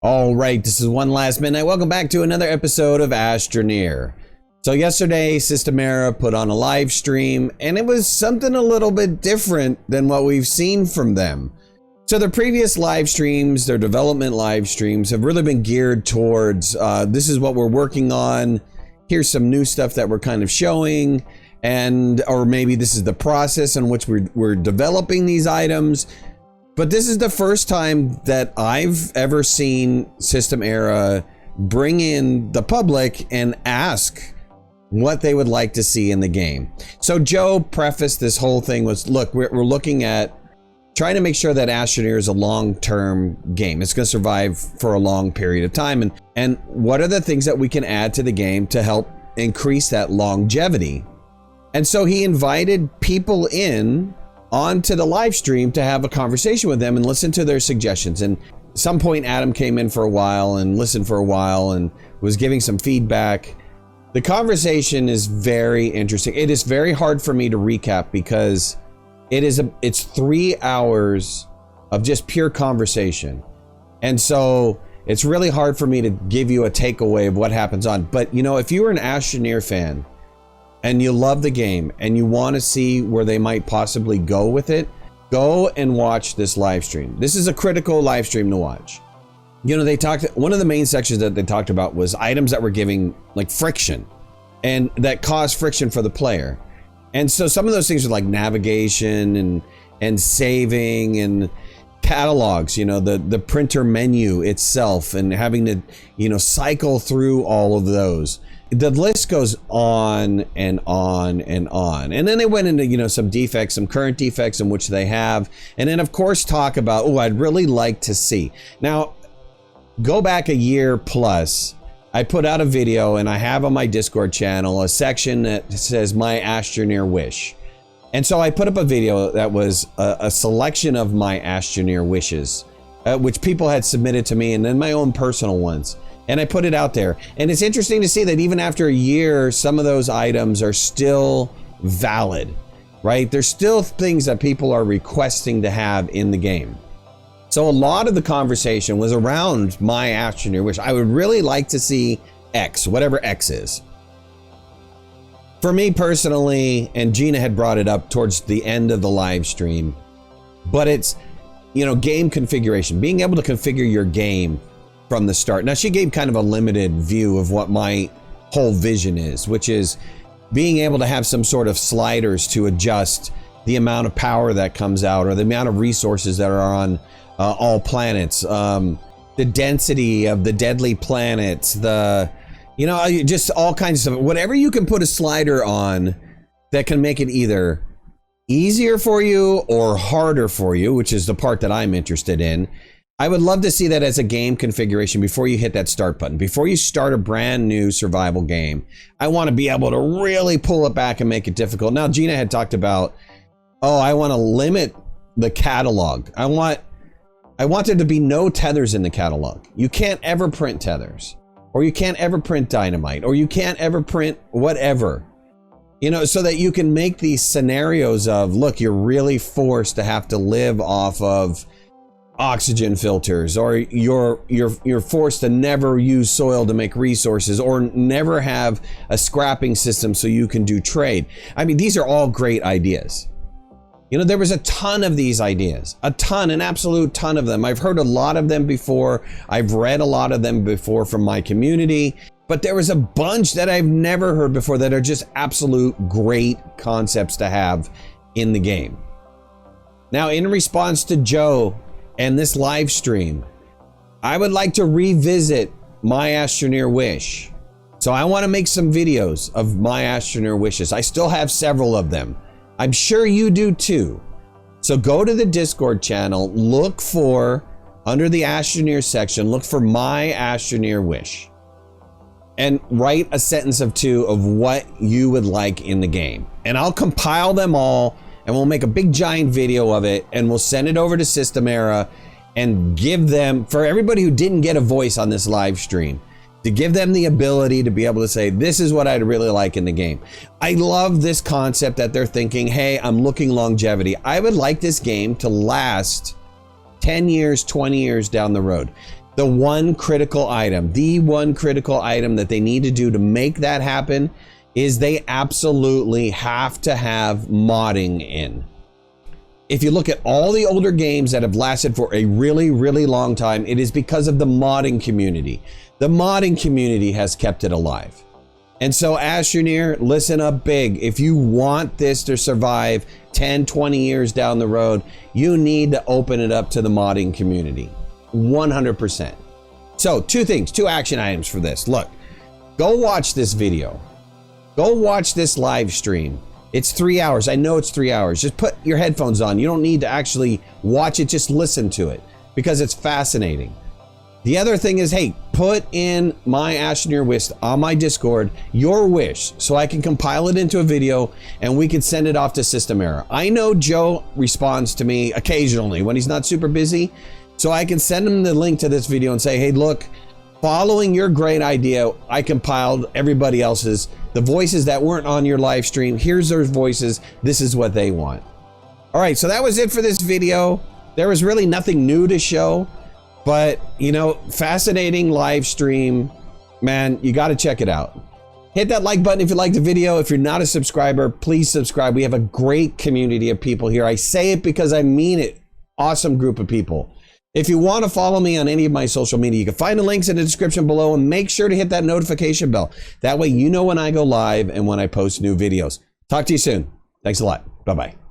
All right, this is One Last Midnight. Welcome back to another episode of Astroneer. So yesterday, Systemera put on a live stream, and it was something a little bit different than what we've seen from them. So their previous live streams, their development live streams, have really been geared towards, this is what we're working on, here's some new stuff that we're kind of showing, or maybe this is the process in which we're developing these items. But this is the first time that I've ever seen Systemera bring in the public and ask what they would like to see in the game. So Joe prefaced this whole thing was, look, we're looking at trying to make sure that Astroneer is a long-term game. It's going to survive for a long period of time. And what are the things that we can add to the game to help increase that longevity? And so he invited people in onto the live stream to have a conversation with them and listen to their suggestions. And at some point, Adam came in for a while and listened for a while and was giving some feedback. The conversation is very interesting. It is very hard for me to recap because it's 3 hours of just pure conversation. And so it's really hard for me to give you a takeaway of what happens on. But you know, if you were an Astroneer fan and you love the game and you want to see where they might possibly go with it, go and watch this live stream. This is a critical live stream to watch. You know, one of the main sections that they talked about was items that were giving like friction and that caused friction for the player. And so some of those things are like navigation and saving and catalogs, you know, the printer menu itself and having to, you know, cycle through all of those. The list goes on and on and on. And then they went into, you know, some defects, some current defects in which they have. And then of course talk about, oh, I'd really like to see. Now, go back a year plus, I put out a video and I have on my Discord channel a section that says my Astroneer wish. And so I put up a video that was a selection of my Astroneer wishes, which people had submitted to me and then my own personal ones. And I put it out there. And it's interesting to see that even after a year, some of those items are still valid, right? There's still things that people are requesting to have in the game. So a lot of the conversation was around my Astroneer wish. I would really like to see X, whatever X is. For me personally, and Gina had brought it up towards the end of the live stream, but it's, you know, game configuration, being able to configure your game from the start. Now she gave kind of a limited view of what my whole vision is, which is being able to have some sort of sliders to adjust the amount of power that comes out or the amount of resources that are on all planets, the density of the deadly planets, you know, just all kinds of stuff. Whatever you can put a slider on that can make it either easier for you or harder for you, which is the part that I'm interested in. I would love to see that as a game configuration before you hit that start button. Before you start a brand new survival game, I want to be able to really pull it back and make it difficult. Now, Gina had talked about, oh, I want to limit the catalog. I want there to be no tethers in the catalog. You can't ever print tethers, or you can't ever print dynamite, or you can't ever print whatever. You know, so that you can make these scenarios of, look, you're really forced to have to live off of oxygen filters, or you're forced to never use soil to make resources, or never have a scrapping system so you can do trade. I mean, these are all great ideas. You know, there was a ton of these ideas, an absolute ton of them. I've heard a lot of them before. I've read a lot of them before from my community, but there was a bunch that I've never heard before that are just absolute great concepts to have in the game. Now, in response to Joe and this live stream, I would like to revisit my Astroneer wish. So I want to make some videos of my Astroneer wishes. I still have several of them. I'm sure you do too. So go to the Discord channel, look for, under the Astroneer section, look for my Astroneer wish. And write a sentence of 2 of what you would like in the game. And I'll compile them all and we'll make a big giant video of it and we'll send it over to Systemera and give them, for everybody who didn't get a voice on this live stream, to give them the ability to be able to say, this is what I'd really like in the game. I love this concept that they're thinking, hey, I'm looking longevity. I would like this game to last 10 years, 20 years down the road. The one critical item that they need to do to make that happen is they absolutely have to have modding in. If you look at all the older games that have lasted for a really, really long time, it is because of the modding community. The modding community has kept it alive. And so Astroneer, listen up big. If you want this to survive 10, 20 years down the road, you need to open it up to the modding community. 100%. So two action items for this. Look, go watch this video. Go watch this live stream. It's 3 hours. I know it's 3 hours. Just put your headphones on. You don't need to actually watch it. Just listen to it because it's fascinating. The other thing is, hey, put in my Astroneer wish on my Discord, your wish, so I can compile it into a video and we can send it off to System Era. I know Joe responds to me occasionally when he's not super busy, so I can send him the link to this video and say, hey, look, following your great idea, I compiled everybody else's, the voices that weren't on your live stream. Here's their voices. This is what they want. All right, so that was it for this video. There was really nothing new to show. But, you know, fascinating live stream, man, you got to check it out. Hit that like button if you liked the video. If you're not a subscriber, please subscribe. We have a great community of people here. I say it because I mean it. Awesome group of people. If you want to follow me on any of my social media, you can find the links in the description below and make sure to hit that notification bell. That way you know when I go live and when I post new videos. Talk to you soon. Thanks a lot. Bye-bye.